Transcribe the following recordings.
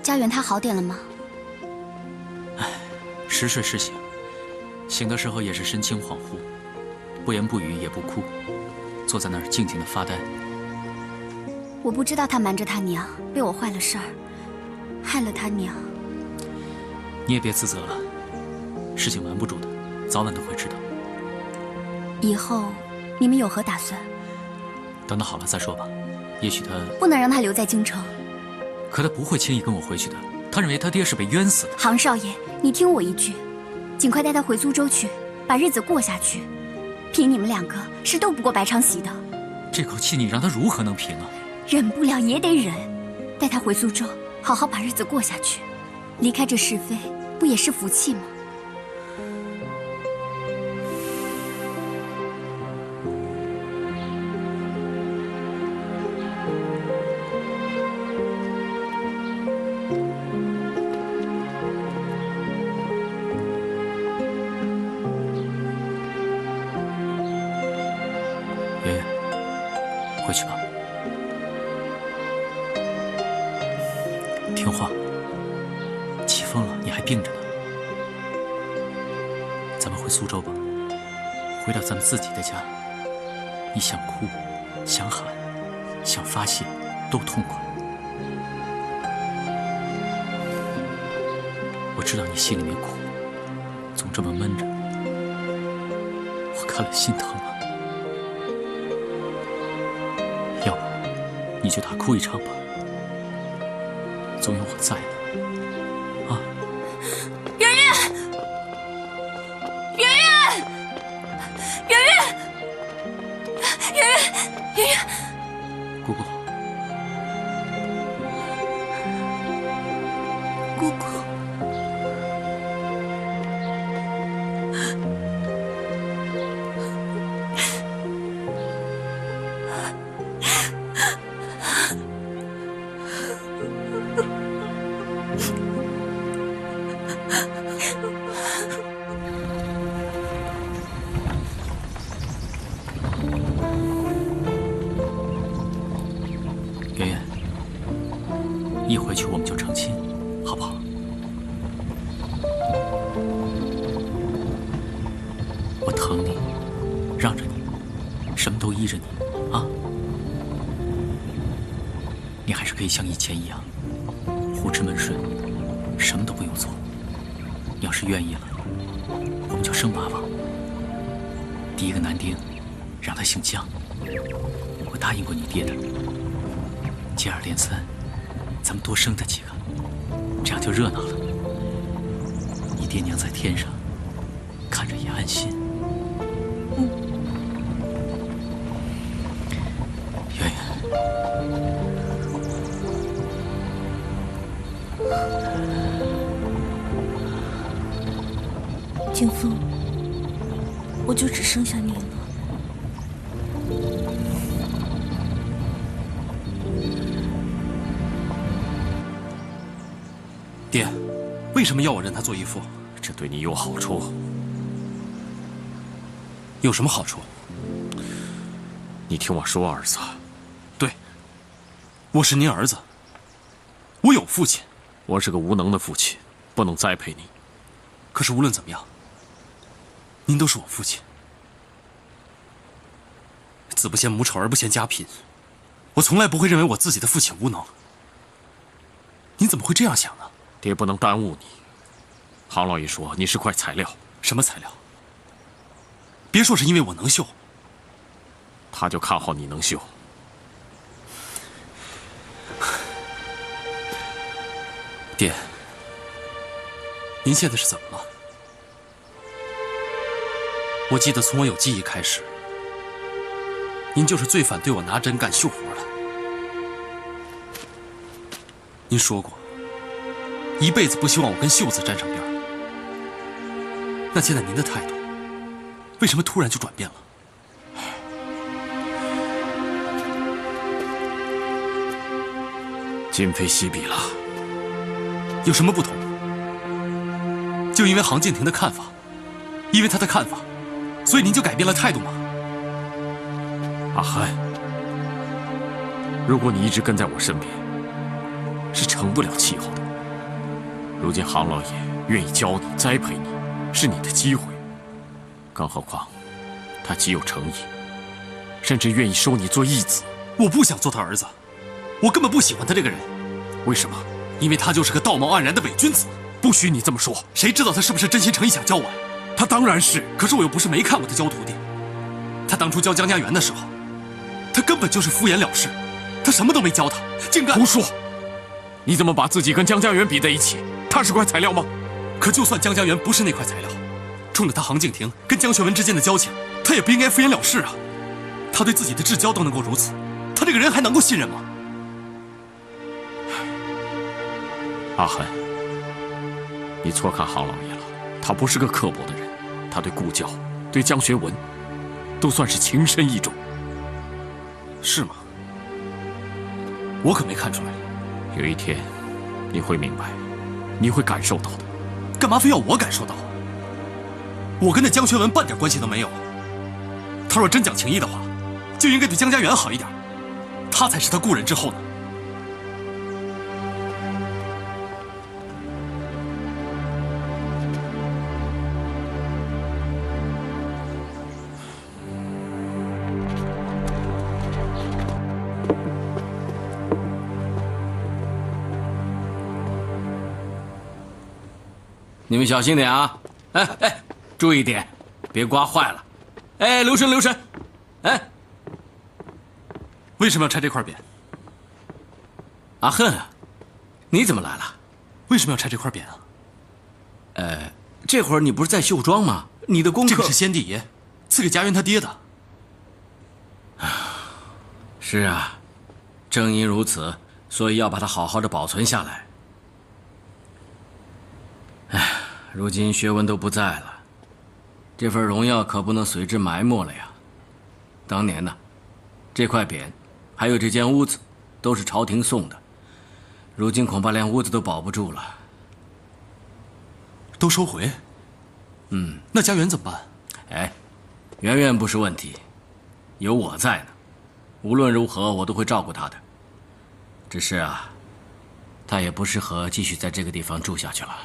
家园他好点了吗？唉，时睡时醒，醒的时候也是神情恍惚，不言不语也不哭，坐在那儿静静的发呆。我不知道他瞒着他娘，被我坏了事儿，害了他娘。你也别自责了，事情瞒不住的，早晚都会知道。以后你们有何打算？等他好了再说吧，也许他不能让他留在京城。可他不会轻易跟我回去的。他认为他爹是被冤死的。杭少爷，你听我一句，尽快带他回苏州去，把日子过下去。凭你们两个是斗不过白长喜的。这口气你让他如何能平啊？忍不了也得忍，带他回苏州，好好把日子过下去。离开这是非，不也是福气吗？圆圆，回去吧，听话。起风了，你还病着呢。咱们回苏州吧，回到咱们自己的家。你想哭，想喊，想发泄，都痛快。我知道你心里面苦，总这么闷着，我看了心疼啊。要不，你就大哭一场吧，总有我在的。啊！圆圆，圆圆，圆圆，圆圆，圆圆，姑姑，姑姑。圆圆，一回去我们就成亲，好不好？我疼你，让着你，什么都依着你，啊！你还是可以像以前一样，胡吃闷睡，什么都不用做。你要是愿意了，我们就生娃娃。第一个男丁，让他姓姜，我答应过你爹的。接二连三，咱们多生他几个，这样就热闹了。你爹娘在天上，看着也安心。圆圆，景风，我就只剩下你了。爹，为什么要我认他做义父？这对你有好处。有什么好处？你听我说，儿子。对，我是您儿子，我有父亲。我是个无能的父亲，不能栽培你。可是无论怎么样，您都是我父亲。子不嫌母丑，儿不嫌家贫。我从来不会认为我自己的父亲无能。您怎么会这样想呢？爹不能耽误你。杭老爷说你是块材料。什么材料？别说是因为我能绣。他就看好你能绣。爹，您现在是怎么了？我记得从我有记忆开始，您就是最反对我拿针干绣活的。您说过，一辈子不希望我跟绣字沾上边儿。那现在您的态度，为什么突然就转变了？今非昔比了。有什么不同？就因为杭建庭的看法，因为他的看法，所以您就改变了态度吗？阿憨，如果你一直跟在我身边，是成不了气候的。如今杭老爷愿意教你、栽培你，是你的机会。更何况，他极有诚意，甚至愿意收你做义子。我不想做他儿子，我根本不喜欢他这个人。为什么？因为他就是个道貌岸然的伪君子。不许你这么说！谁知道他是不是真心诚意想教我呀？他当然是，可是我又不是没看过他教徒弟。他当初教江家园的时候，他根本就是敷衍了事，他什么都没教他，竟敢胡说！你怎么把自己跟江家园比在一起？他是块材料吗？可就算江家园不是那块材料，冲着他杭敬亭跟江学文之间的交情，他也不应该敷衍了事啊！他对自己的至交都能够如此，他这个人还能够信任吗？阿恨，你错看杭老爷了，他不是个刻薄的人，他对顾教、对江学文，都算是情深意重。是吗？我可没看出来。有一天，你会明白，你会感受到的。干嘛非要我感受到？我跟那江学文半点关系都没有。他若真讲情义的话，就应该对江家园好一点，他才是他故人之后呢。你们小心点啊！哎，注意点，别刮坏了。哎，留神留神！哎，为什么要拆这块匾？阿恨，你怎么来了？为什么要拆这块匾啊？这会儿你不是在绣庄吗？你的功课……这个是先帝爷赐给家园他爹的。是啊，正因如此，所以要把它好好的保存下来。哎，如今学文都不在了，这份荣耀可不能随之埋没了呀。当年呢，这块匾，还有这间屋子，都是朝廷送的，如今恐怕连屋子都保不住了。都收回？那家园怎么办？哎，远远不是问题，有我在呢，无论如何我都会照顾他的。只是啊，他也不适合继续在这个地方住下去了。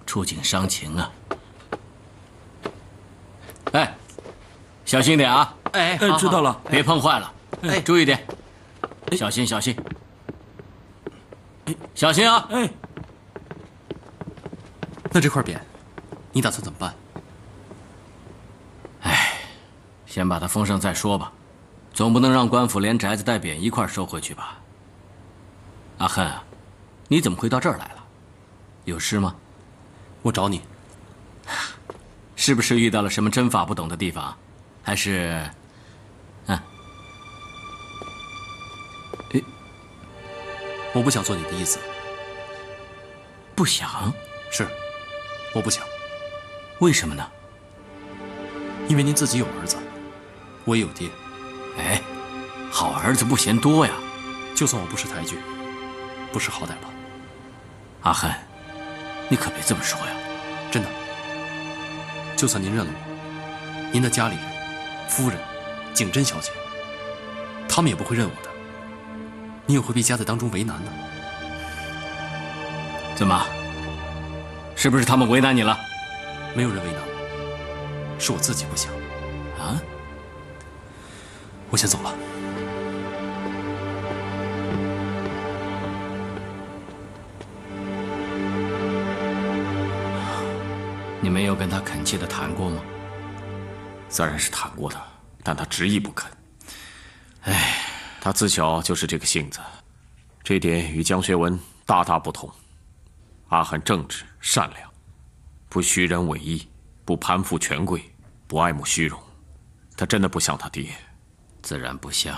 触景伤情啊！哎，小心点啊！哎，知道了，别碰坏了。哎，注意点，小心小心。小心啊！哎，那这块匾，你打算怎么办？哎，先把它封上再说吧，总不能让官府连宅子带匾一块收回去吧？阿恨啊，你怎么会到这儿来了？有事吗？我找你，是不是遇到了什么针法不懂的地方，还是……我不想做你的义子。不想？是，我不想。为什么呢？因为您自己有儿子，我也有爹。哎，好儿子不嫌多呀。就算我不识抬举，不识好歹吧。阿恨，你可别这么说呀。真的，就算您认了我，您的家里人、夫人、景珍小姐，他们也不会认我的。你也会被夹在当中为难呢。怎么？是不是他们为难你了？没有人为难我，是我自己不想。啊？我先走了。你没有跟他恳切的谈过吗？自然是谈过的，但他执意不肯。哎，他自小就是这个性子，这点与江学文大大不同。阿恨正直善良，不虚人伪义，不攀附权贵，不爱慕虚荣。他真的不像他爹。自然不像。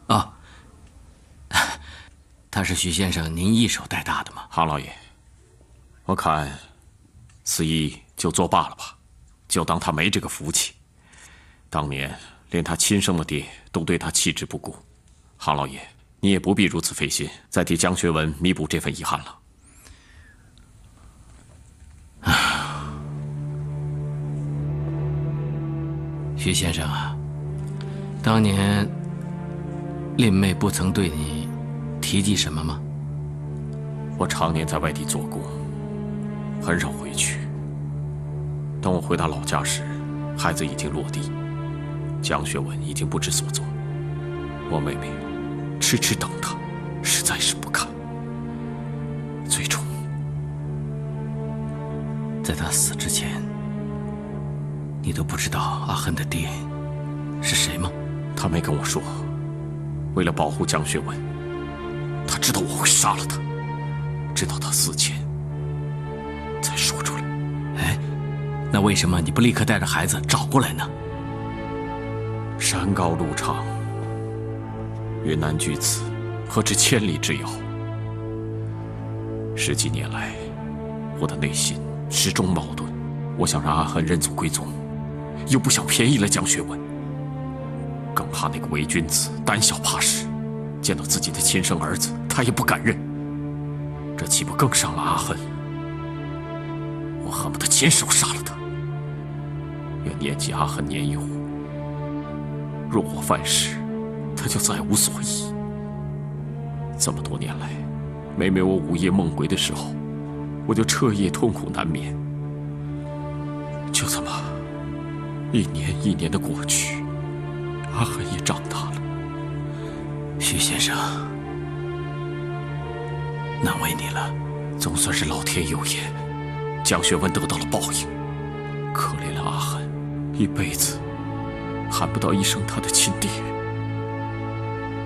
哦，他是徐先生您一手带大的吗？杭老爷，我看此役就作罢了吧，就当他没这个福气。当年连他亲生的爹都对他弃之不顾，杭老爷，你也不必如此费心，再替江学文弥补这份遗憾了。徐先生啊，当年令妹不曾对你提及什么吗？我常年在外地做工，很少回去。等我回到老家时，孩子已经落地，蒋学文已经不知所踪。我妹妹迟迟等他，实在是不堪。最终，在他死之前，你都不知道阿恨的爹是谁吗？他没跟我说。为了保护蒋学文，他知道我会杀了他，直到他死前才说出来。哎，那为什么你不立刻带着孩子找过来呢？山高路长，云南距此，何止千里之遥？10几年来，我的内心始终矛盾。我想让阿恨认祖归宗，又不想便宜了蒋学文，更怕那个伪君子胆小怕事，见到自己的亲生儿子，他也不敢认。这岂不更伤了阿恨？我恨不得亲手杀了他。愿念及阿恨年幼，若我犯事，他就再无所依。这么多年来，每每我午夜梦回的时候，我就彻夜痛苦难眠。就这么一年一年的过去，阿恨也长大了。徐先生，难为你了。总算是老天有眼，蒋学文得到了报应。可怜了阿恨，一辈子喊不到一声他的亲爹。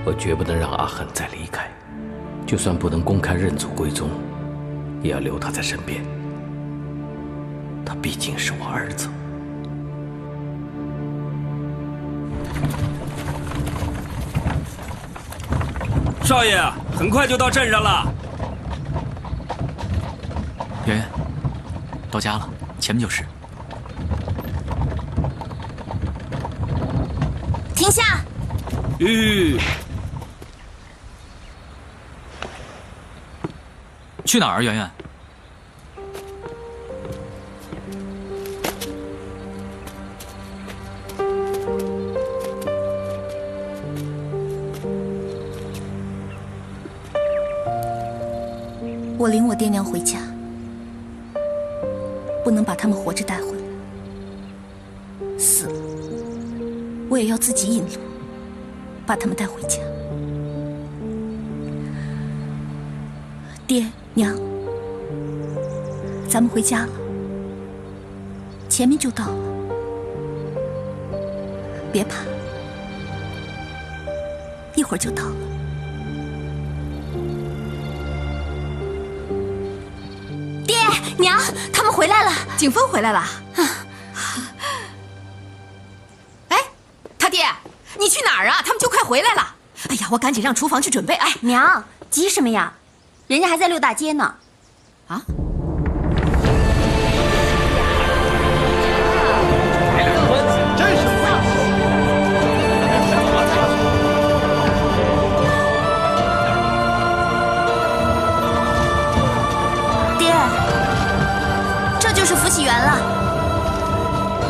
我绝不能让阿恨再离开，就算不能公开认祖归宗，也要留他在身边。他毕竟是我儿子。少爷，很快就到镇上了。圆圆，到家了，前面就是。停下！去哪儿，圆圆？我领我爹娘回家，不能把他们活着带回来。死了，我也要自己引路，把他们带回家。爹娘，咱们回家了，前面就到了，别怕，一会儿就到了。爹娘，他们回来了，景峰回来了。哎，他爹，你去哪儿啊？他们就快回来了。哎呀，我赶紧让厨房去准备。哎，娘，急什么呀？人家还在溜大街呢。啊？爹，这就是福喜园了。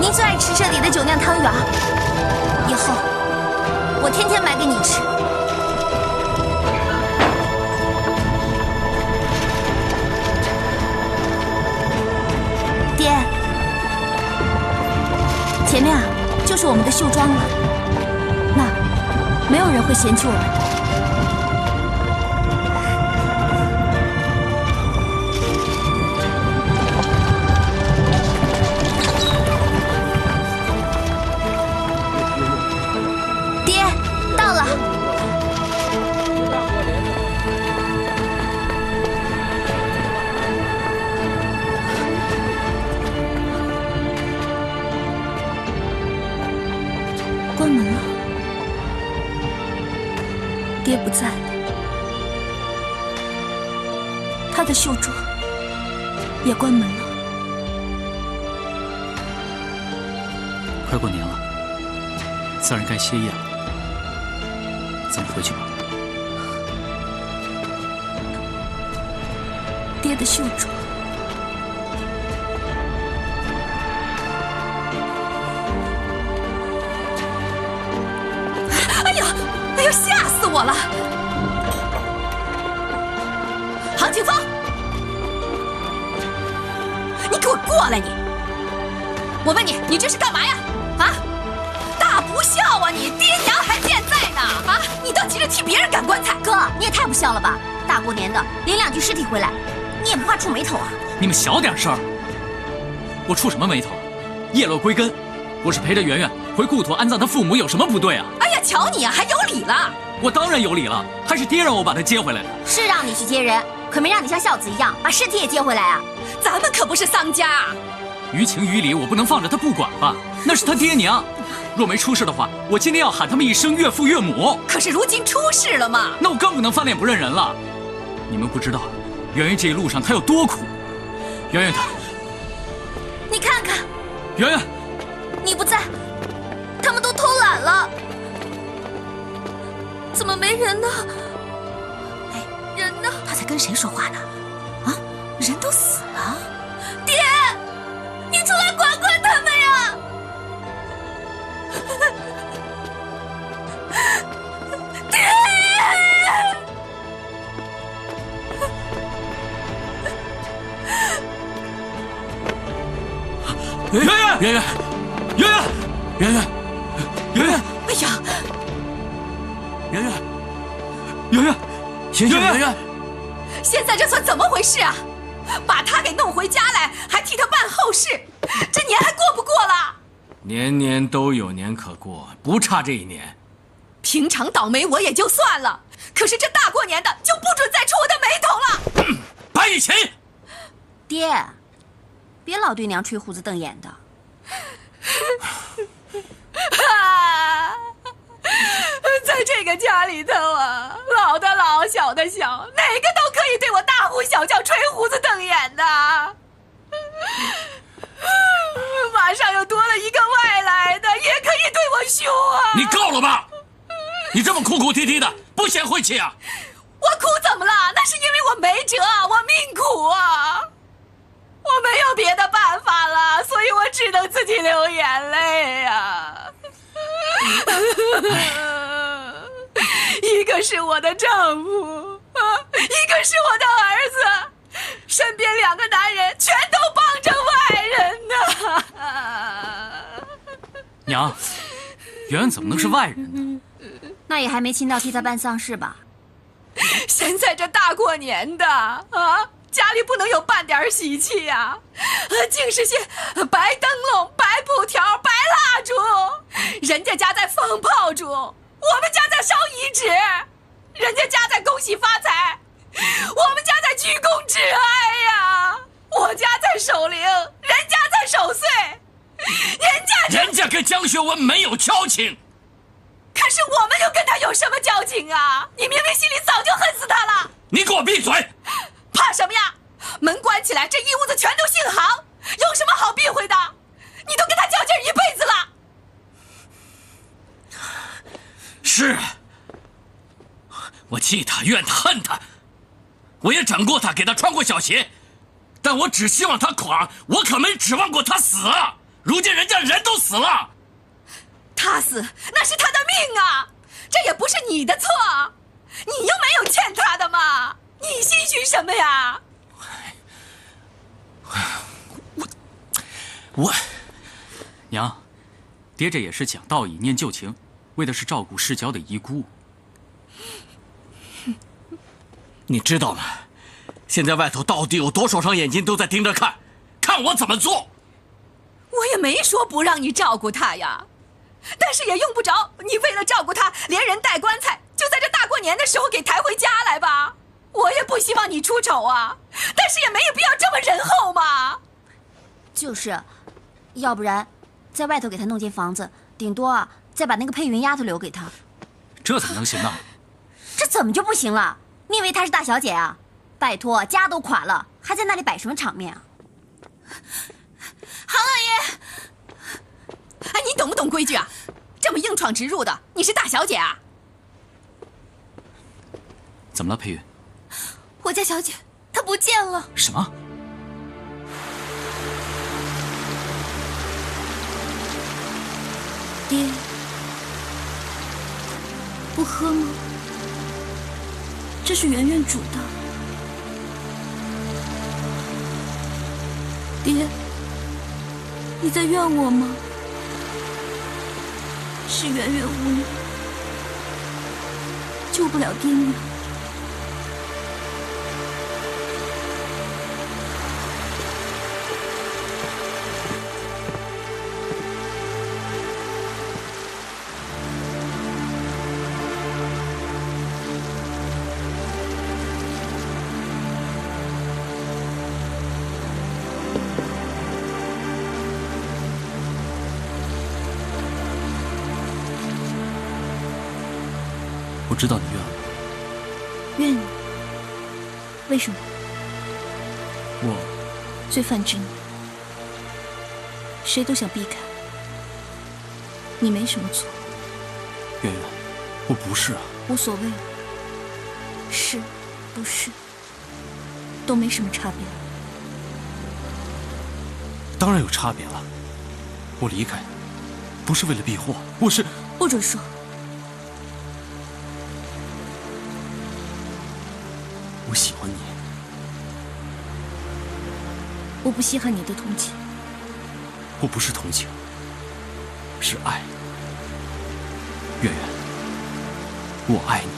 您最爱吃这里的酒酿汤圆，以后我天天买给你吃。爹，前面啊就是我们的绣庄了，那儿没有人会嫌弃我们的。爹，到了。关门了，爹不在了，他的绣庄也关门了。快过年了，自然该歇业了。咱们回去吧。爹的绣庄。哎呀，吓死我了！唐景芳，你给我过来！我问你，你这是干嘛呀？啊，大不孝啊你！爹娘还健在呢！啊，你倒急着替别人赶棺材。哥，你也太不孝了吧！大过年的领2具尸体回来，你也不怕触霉头啊？你们小点声！我触什么霉头？叶落归根，我是陪着圆圆回故土安葬她父母，有什么不对啊？哎呀，瞧你啊，还有理了！我当然有理了，还是爹让我把她接回来的。是让你去接人，可没让你像孝子一样把尸体也接回来啊！咱们可不是丧家。于情于理，我不能放着他不管吧？那是他爹娘，若没出事的话，我今天要喊他们一声岳父岳母。可是如今出事了嘛，那我更不能翻脸不认人了。你们不知道，圆圆这一路上她有多苦。圆圆她，你看看，圆圆，你不在，他们都偷懒了，怎么没人呢？哎，人呢？他在跟谁说话呢？啊，人都死了。爹，你出来管管他们呀！爹！圆圆，圆圆，圆圆，圆圆，圆圆！哎呀，圆圆，圆圆，醒醒，圆圆！现在这算怎么回事啊？把他给弄回家来，还替他办后事，这年还过不过了？年年都有年可过，不差这一年。平常倒霉我也就算了，可是这大过年的就不准再触我的眉头了。白雨晴，爹，别老对娘吹胡子瞪眼的。在这个家里头啊，老的老，小的小，哪个都可以对我大呼小叫、吹胡子瞪眼的。马上又多了一个外来的，也可以对我凶啊！你够了吧？你这么哭哭啼啼的，不嫌晦气啊？我哭怎么了？那是因为我没辙，我命苦啊！我没有别的办法了，所以我只能自己流眼泪呀。一个是我的丈夫啊，一个是我的儿子，身边2个男人全都帮着外人呢。娘，圆圆怎么能是外人呢？那也还没亲到替他办丧事吧？现在这大过年的啊，家里不能有半点喜气呀，净是些白灯笼、白布条、白蜡烛。人家家在放炮竹，我们家在烧遗纸；人家家在恭喜发财，我们家在鞠躬致哀呀。我家在守灵，人家在守岁，人家跟江学文没有交情。可是我们又跟他有什么交情啊？你明明心里早就恨死他了。你给我闭嘴！怕什么呀？门关起来，这一屋子全都姓杭，有什么好避讳的？你都跟他较劲一辈子了。是，我气他，怨他，恨他，我也整过他，给他穿过小鞋，但我只希望他垮，我可没指望过他死。如今人家人都死了，他死那是他的命啊，这也不是你的错，你又没有欠他的嘛，你心虚什么呀？我，娘，爹这也是讲道义、念旧情，为的是照顾失脚的遗孤。你知道吗？现在外头到底有多少双眼睛都在盯着看，看我怎么做。我也没说不让你照顾他呀，但是也用不着你为了照顾他，连人带棺材，就在这大过年的时候给抬回家来吧。我也不希望你出丑啊，但是也没有必要这么仁厚嘛。就是，要不然，在外头给他弄间房子，顶多啊，再把那个佩云丫头留给他。这怎么能行呢？这怎么就不行了？你以为她是大小姐啊？拜托，家都垮了，还在那里摆什么场面啊？杭老爷，哎，你懂不懂规矩啊？这么硬闯直入的，你是大小姐啊？怎么了，佩云？我家小姐她不见了。什么？爹，不喝吗？这是圆圆煮的。爹，你在怨我吗？是圆圆无能，救不了爹娘。我知道你怨我，怨你？为什么？我罪犯之女，谁都想避开。你没什么错。圆圆，我不是啊。无所谓了，是不是都没什么差别了。当然有差别了。我离开不是为了避祸，我是……不准说。我喜欢你。我不稀罕你的同情。我不是同情，是爱。圆圆，我爱你，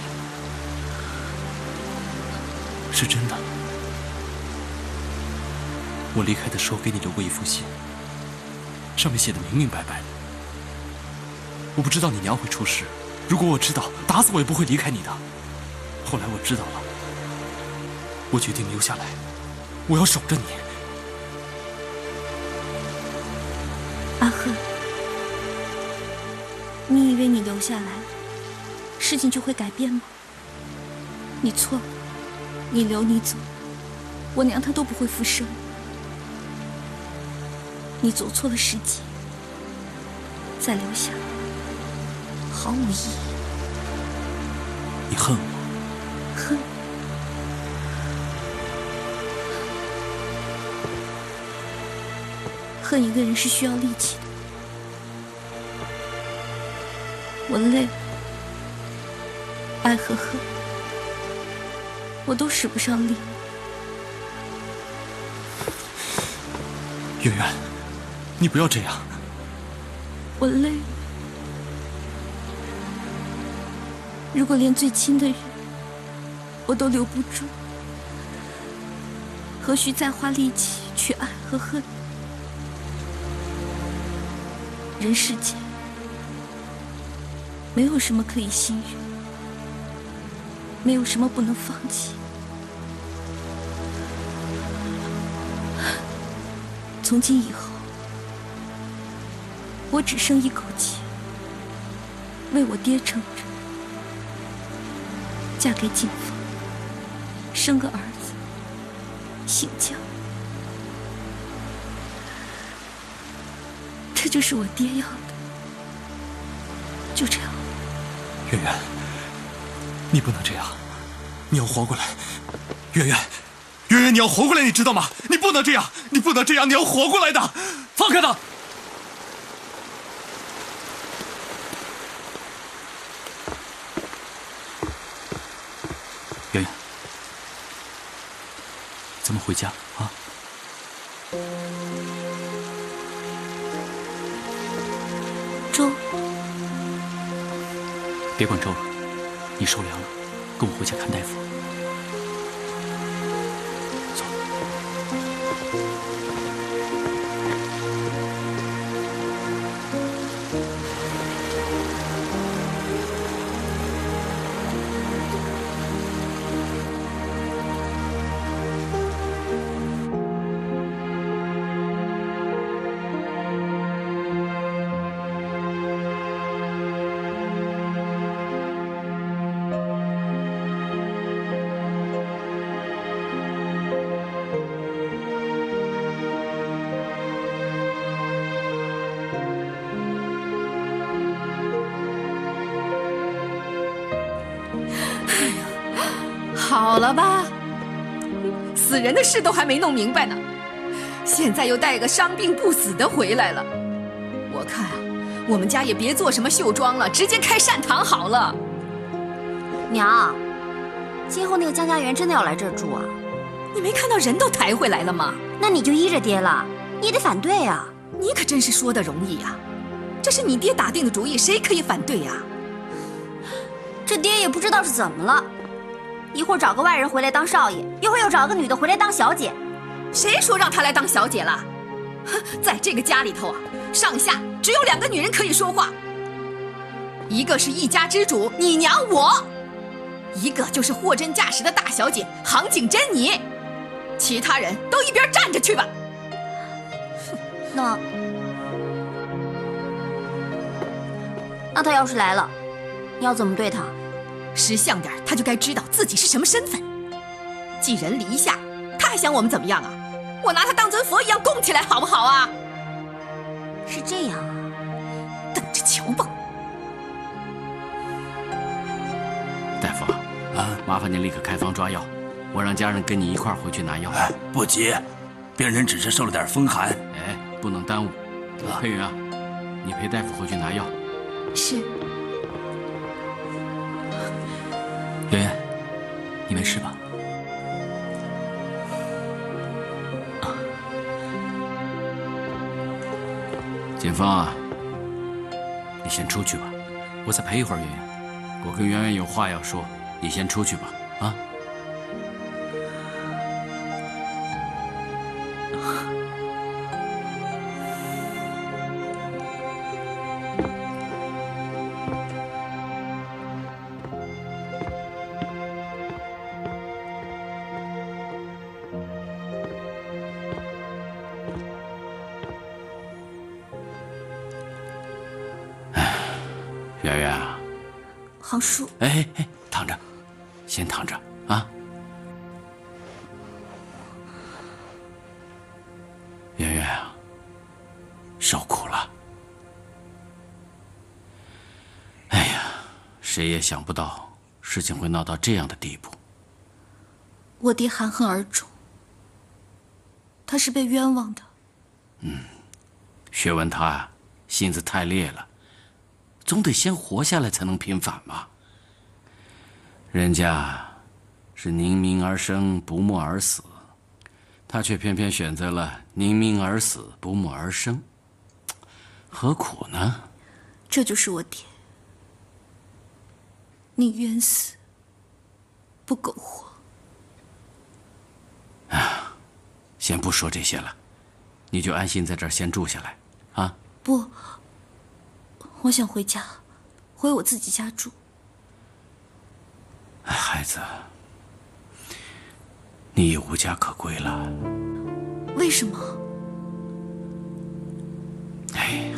是真的。我离开的时候给你留过一封信，上面写的明明白白的。我不知道你娘会出事，如果我知道，打死我也不会离开你的。后来我知道了，我决定留下来，我要守着你。阿赫，你以为你留下来，事情就会改变吗？你错了，你留你走，我娘她都不会复生。你走错了时机，再留下毫无意义。你恨我？恨。恨一个人是需要力气的。我累了，爱和恨，我都使不上力。圆圆，你不要这样。我累了。如果连最亲的人我都留不住，何须再花力气去爱和恨？人世间没有什么可以信任，没有什么不能放弃。从今以后，我只剩一口气，为我爹撑着，嫁给景风，生个儿子，姓江。这就是我爹要的，就这样。圆圆，你不能这样，你要活过来。圆圆，圆圆，你要活过来，你知道吗？你不能这样，你不能这样，你要活过来的。放开他！圆圆，咱们回家啊。粥，别管粥了，你受凉了，跟我回家看大夫。走。好了吧，死人的事都还没弄明白呢，现在又带个伤病不死的回来了。我看啊，我们家也别做什么绣庄了，直接开善堂好了。娘，今后那个江家园真的要来这儿住啊？你没看到人都抬回来了吗？那你就依着爹了。你得反对呀。你可真是说的容易呀，这是你爹打定的主意，谁可以反对呀？这爹也不知道是怎么了，一会儿找个外人回来当少爷，一会儿又找个女的回来当小姐。谁说让她来当小姐了？哼，在这个家里头啊，上下只有2个女人可以说话，一个是一家之主你娘我，一个就是货真价实的大小姐杭景珍你，其他人都一边站着去吧。那他要是来了，你要怎么对他？识相点，他就该知道自己是什么身份。寄人篱下，他还想我们怎么样啊？我拿他当尊佛一样供起来，好不好啊？是这样啊，等着瞧吧。大夫啊，麻烦您立刻开方抓药，我让家人跟你一块儿回去拿药。哎，不急，病人只是受了点风寒。哎，不能耽误。佩云啊，你陪大夫回去拿药。是。圆圆，你没事吧？锦芳啊，你先出去吧，我再陪一会儿圆圆。我跟圆圆有话要说，你先出去吧，啊。圆圆啊，杭叔，哎，躺着，先躺着啊。圆圆啊，受苦了。哎呀，谁也想不到事情会闹到这样的地步。我爹含恨而终，他是被冤枉的。薛文他心思太烈了。总得先活下来才能平反嘛。人家是宁鸣而生，不默而死，他却偏偏选择了宁鸣而死，不默而生，何苦呢？这就是我爹，宁愿死，不苟活。先不说这些了，你就安心在这儿先住下来，啊？不。我想回家，回我自己家住。孩子，你已无家可归了。为什么？哎呀，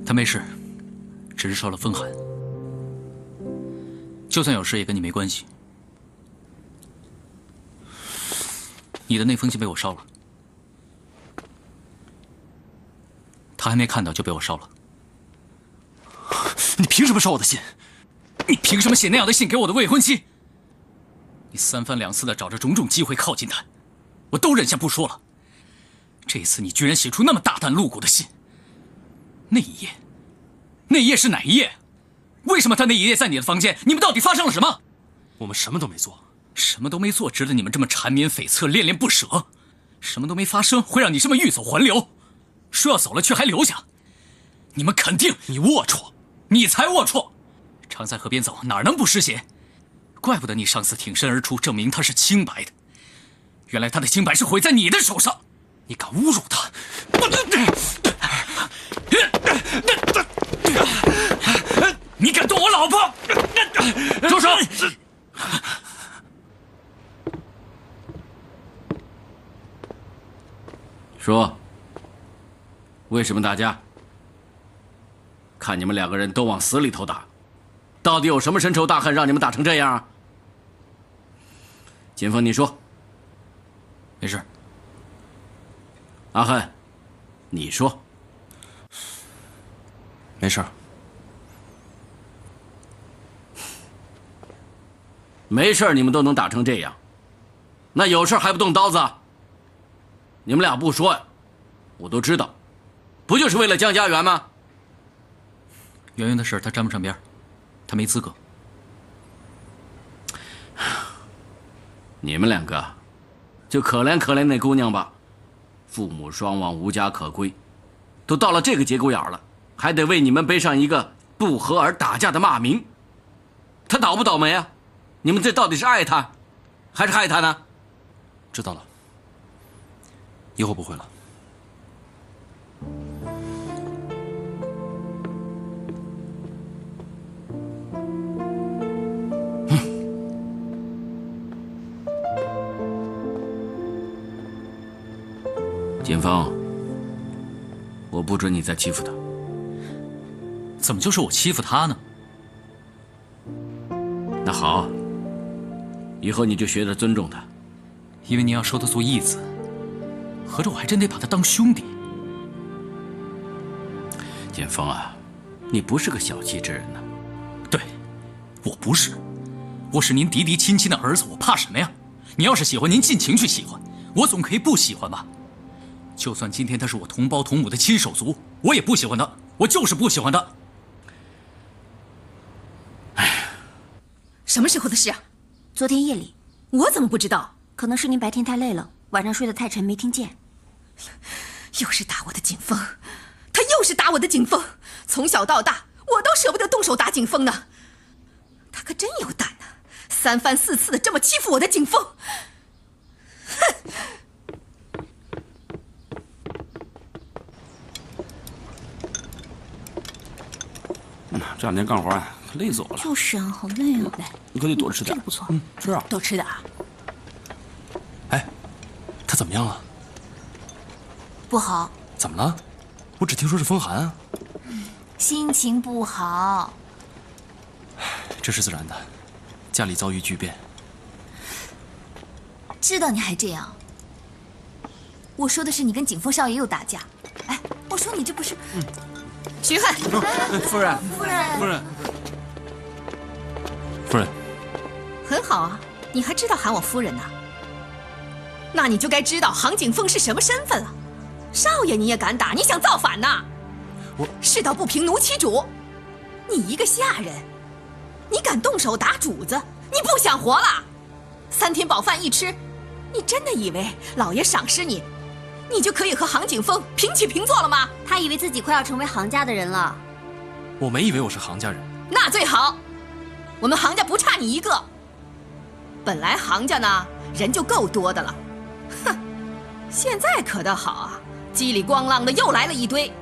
他没事，只是受了风寒。就算有事，也跟你没关系。你的那封信被我烧了，他还没看到就被我烧了。你凭什么烧我的信？你凭什么写那样的信给我的未婚妻？你3番2次的找着种种机会靠近她，我都忍下不说了。这次你居然写出那么大胆露骨的信。那一页是哪一页？为什么他那一页在你的房间？你们到底发生了什么？我们什么都没做，什么都没做，值得你们这么缠绵悱恻、恋恋不舍？什么都没发生，会让你这么欲走还留？说要走了却还留下？你们肯定……你龌龊，你才龌龊！常在河边走，哪能不湿鞋？怪不得你上次挺身而出，证明他是清白的。原来他的清白是毁在你的手上。你敢侮辱他！你敢动我老婆！住手！说，为什么打架？看你们2个人都往死里头打，到底有什么深仇大恨让你们打成这样啊？金凤，你说。没事。阿恨，你说。没事。没事你们都能打成这样，那有事还不动刀子？你们俩不说呀，我都知道，不就是为了江家园吗？圆圆的事他沾不上边，他没资格。你们两个，就可怜可怜那姑娘吧，父母双亡，无家可归，都到了这个节骨眼了，还得为你们背上一个不和而打架的骂名。他倒不倒霉啊？你们这到底是爱他，还是害他呢？知道了，以后不会了。锦峰，我不准你再欺负他。怎么就是我欺负他呢？那好，以后你就学着尊重他。因为你要收他做义子，合着我还真得把他当兄弟。锦峰啊，你不是个小气之人呢。对，我不是，我是您嫡嫡亲亲的儿子，我怕什么呀？你要是喜欢，您尽情去喜欢，我总可以不喜欢吧？就算今天他是我同胞同母的亲手足，我也不喜欢他，我就是不喜欢他。什么时候的事啊？昨天夜里。我怎么不知道？可能是您白天太累了，晚上睡得太沉，没听见。又是打我的景峰，他又是打我的景峰。从小到大，我都舍不得动手打景峰呢。他可真有胆呢，3番4次的这么欺负我的景峰。哼！这2天干活啊，可累死我了。就是啊，好累啊。来，你可得多吃点。这个不错。吃啊，多吃点啊。哎，他怎么样了？不好，怎么了？我只听说是风寒啊。心情不好。这是自然的，家里遭遇巨变。知道你还这样？我说的是你跟景峰少爷又打架。哎，我说你这不是……徐汉，夫人，夫人，夫人，夫人，很好啊，你还知道喊我夫人呢？那你就该知道杭景峰是什么身份了。少爷你也敢打，你想造反呐？我世道不平，奴欺主。你一个下人，你敢动手打主子，你不想活了？3天饱饭一吃，你真的以为老爷赏识你，你就可以和杭景峰平起平坐了吗？他以为自己快要成为杭家的人了。我没以为我是杭家人。那最好，我们杭家不差你一个。本来杭家呢人就够多的了，哼，现在可倒好啊，叽里咣啷的又来了一堆。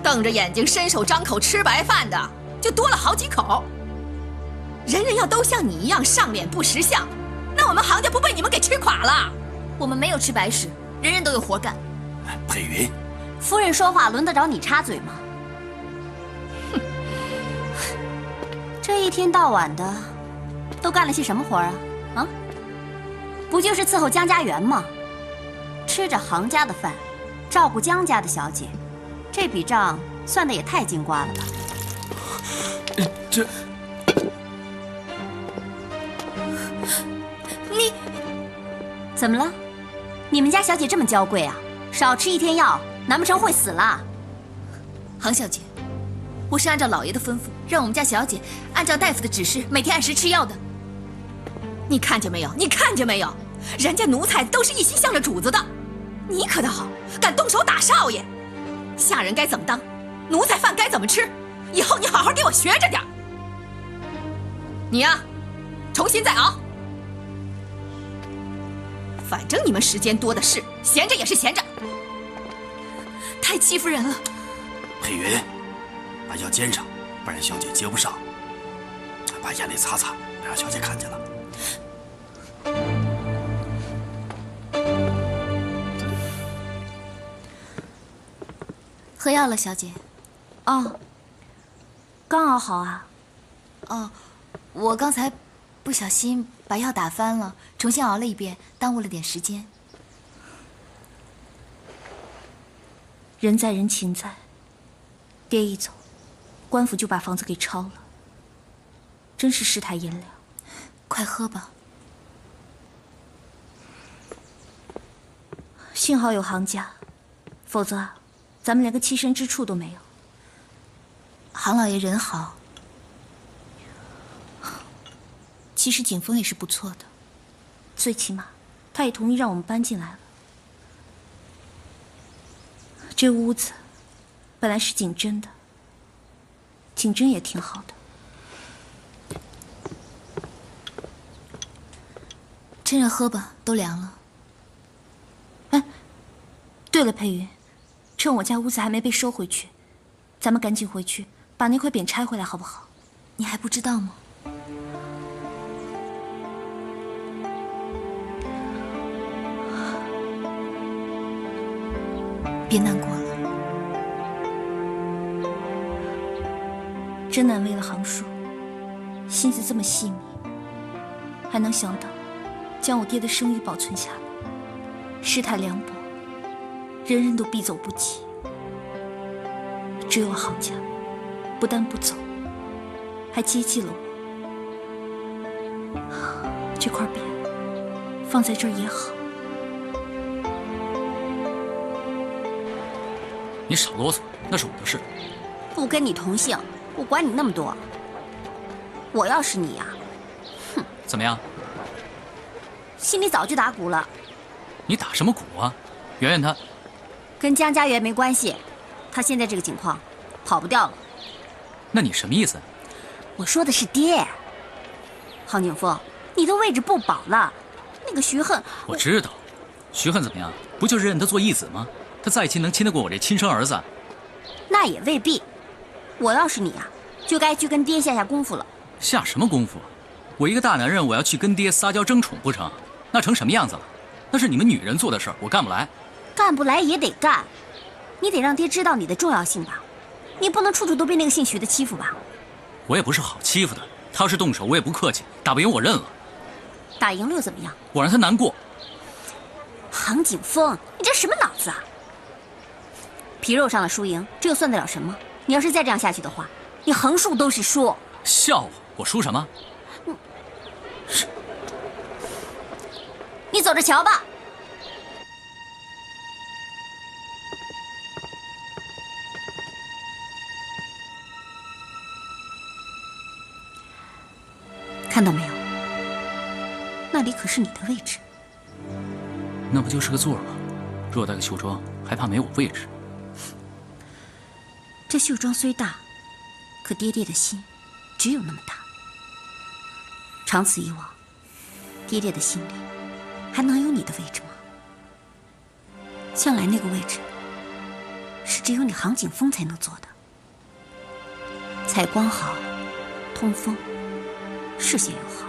瞪着眼睛伸手张口吃白饭的就多了好几口。人人要都像你一样上脸不识相，那我们杭家不被你们给吃垮了？我们没有吃白食，人人都有活干。佩云，夫人说话轮得着你插嘴吗？哼，这一天到晚的，都干了些什么活啊？啊，不就是伺候江家园吗？吃着杭家的饭，照顾江家的小姐，这笔账算得也太精瓜了吧？这，你怎么了？你们家小姐这么娇贵啊？少吃1天药，难不成会死了？杭小姐，我是按照老爷的吩咐，让我们家小姐按照大夫的指示，每天按时吃药的。你看见没有？你看见没有？人家奴才都是一心向着主子的，你可倒好，敢动手打少爷。下人该怎么当，奴才饭该怎么吃，以后你好好给我学着点。你呀，重新再熬。反正你们时间多的是，闲着也是闲着。太欺负人了。佩云，把药煎上，不然小姐接不上。把眼泪擦擦，别让小姐看见了。喝药了，小姐。哦，刚熬好啊。哦，我刚才不小心把药打翻了，重新熬了一遍，耽误了点时间。人在人情在，爹一走，官府就把房子给抄了，真是世态炎凉。快喝吧。幸好有行家，否则咱们连个栖身之处都没有。杭老爷人好，其实景风也是不错的，最起码他也同意让我们搬进来了。这屋子本来是景真的，景真也挺好的。趁热喝吧，都凉了。哎，对了，佩云，趁我家屋子还没被收回去，咱们赶紧回去把那块匾拆回来，好不好？你还不知道吗？别难过了，真难为了杭叔，心思这么细密，还能想到将我爹的声誉保存下来。世态凉薄，人人都避走不及，只有杭家不但不走，还接济了我。这块匾放在这儿也好。你少啰嗦，那是我的事。不跟你同姓，我管你那么多。我要是你呀，哼，怎么样？心里早就打鼓了。你打什么鼓啊？圆圆她跟江家园没关系，他现在这个情况，跑不掉了。那你什么意思？我说的是爹。杭景峰，你的位置不保了。那个徐恨，我知道，徐恨怎么样？不就是认他做义子吗？他再亲能亲得过我这亲生儿子？那也未必。我要是你啊，就该去跟爹下下功夫了。下什么功夫？我一个大男人，我要去跟爹撒娇争宠不成？那成什么样子了？那是你们女人做的事儿，我干不来。干不来也得干，你得让爹知道你的重要性吧。你不能处处都被那个姓徐的欺负吧？我也不是好欺负的，他要是动手，我也不客气，打不赢我认了。打赢了又怎么样？我让他难过。杭景峰，你这什么脑子啊？皮肉上的输赢，这又算得了什么？你要是再这样下去的话，你横竖都是输。笑话，我输什么？你走着瞧吧。看到没有？那里可是你的位置。那不就是个座吗？偌大个绣庄，还怕没我位置？这绣庄虽大，可爹爹的心只有那么大。长此以往，爹爹的心里还能有你的位置吗？向来那个位置是只有你杭景峰才能做的。采光好，通风，视线又好，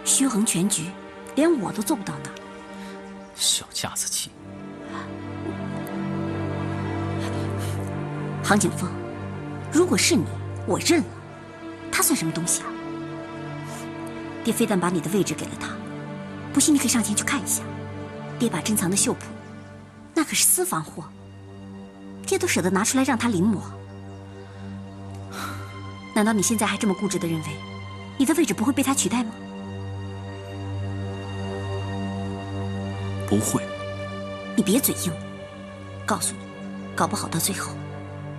虚衡全局，连我都做不到那儿。小家子气。杭景峰，如果是你，我认了。他算什么东西啊？爹非但把你的位置给了他，不信你可以上前去看一下。爹把珍藏的绣谱，那可是私房货，爹都舍得拿出来让他临摹。难道你现在还这么固执地认为，你的位置不会被他取代吗？不会。你别嘴硬，告诉你，搞不好到最后，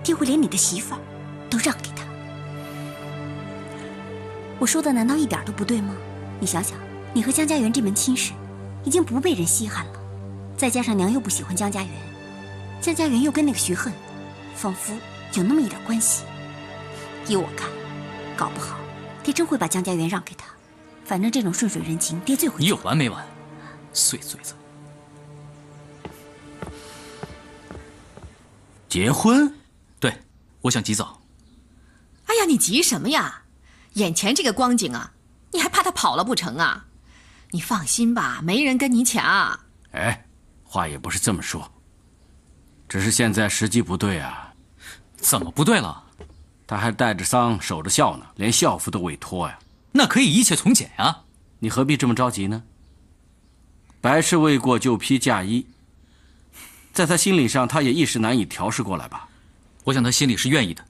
爹会连你的媳妇儿都让给他。我说的难道一点都不对吗？你想想，你和江家园这门亲事，已经不被人稀罕了，再加上娘又不喜欢江家园，江家园又跟那个徐恨，仿佛有那么一点关系。依我看，搞不好爹真会把江家园让给他。反正这种顺水人情，爹最会。你有完没完？碎嘴子！结婚？对，我想及早。哎呀，你急什么呀？眼前这个光景啊，你还怕他跑了不成啊？你放心吧，没人跟你抢。哎，话也不是这么说，只是现在时机不对啊。怎么不对了？他还带着丧守着孝呢，连孝服都未脱呀。那可以一切从简啊。你何必这么着急呢？白事未过就披嫁衣，在他心理上，他也一时难以调试过来吧。我想他心里是愿意的。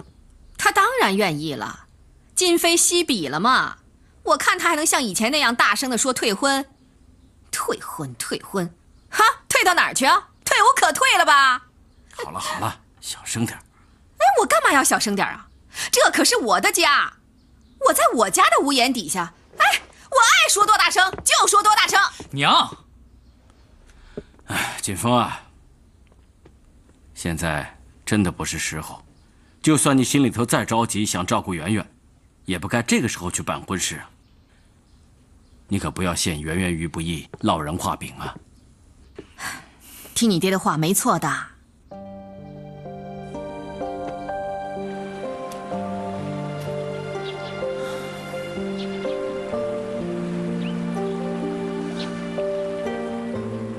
他当然愿意了，今非昔比了嘛。我看他还能像以前那样大声地说退婚，退婚，退婚，哈，退到哪儿去啊？退无可退了吧？好了好了，小声点。哎，我干嘛要小声点啊？这可是我的家，我在我家的屋檐底下，哎，我爱说多大声就说多大声。娘，哎，锦峰啊，现在真的不是时候。就算你心里头再着急，想照顾圆圆，也不该这个时候去办婚事啊。你可不要陷圆圆于不义，落人画饼啊。听你爹的话没错的。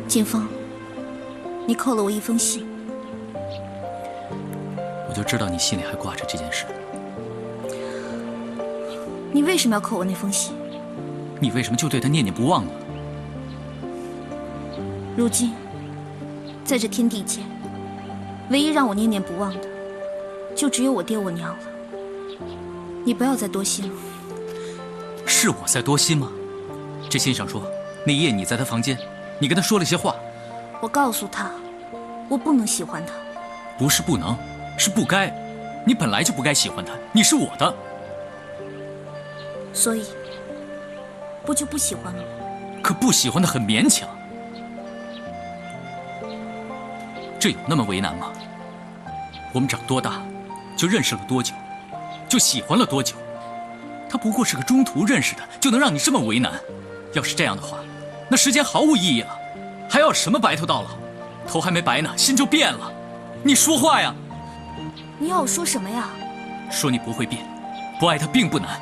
锦峰，你扣了我一封信。我就知道你心里还挂着这件事。你为什么要扣我那封信？你为什么就对他念念不忘呢？如今，在这天地间，唯一让我念念不忘的，就只有我爹我娘了。你不要再多心了。是我在多心吗？这信上说，那夜你在他房间，你跟他说了些话。我告诉他，我不能喜欢他。不是不能，是不该。你本来就不该喜欢他，你是我的。所以，不就不喜欢了吗？可不喜欢的很勉强。这有那么为难吗？我们长多大，就认识了多久，就喜欢了多久？他不过是个中途认识的，就能让你这么为难？要是这样的话，那时间毫无意义了，还要什么白头到老？头还没白呢，心就变了。你说话呀！你要我说什么呀？说你不会变，不爱他并不难。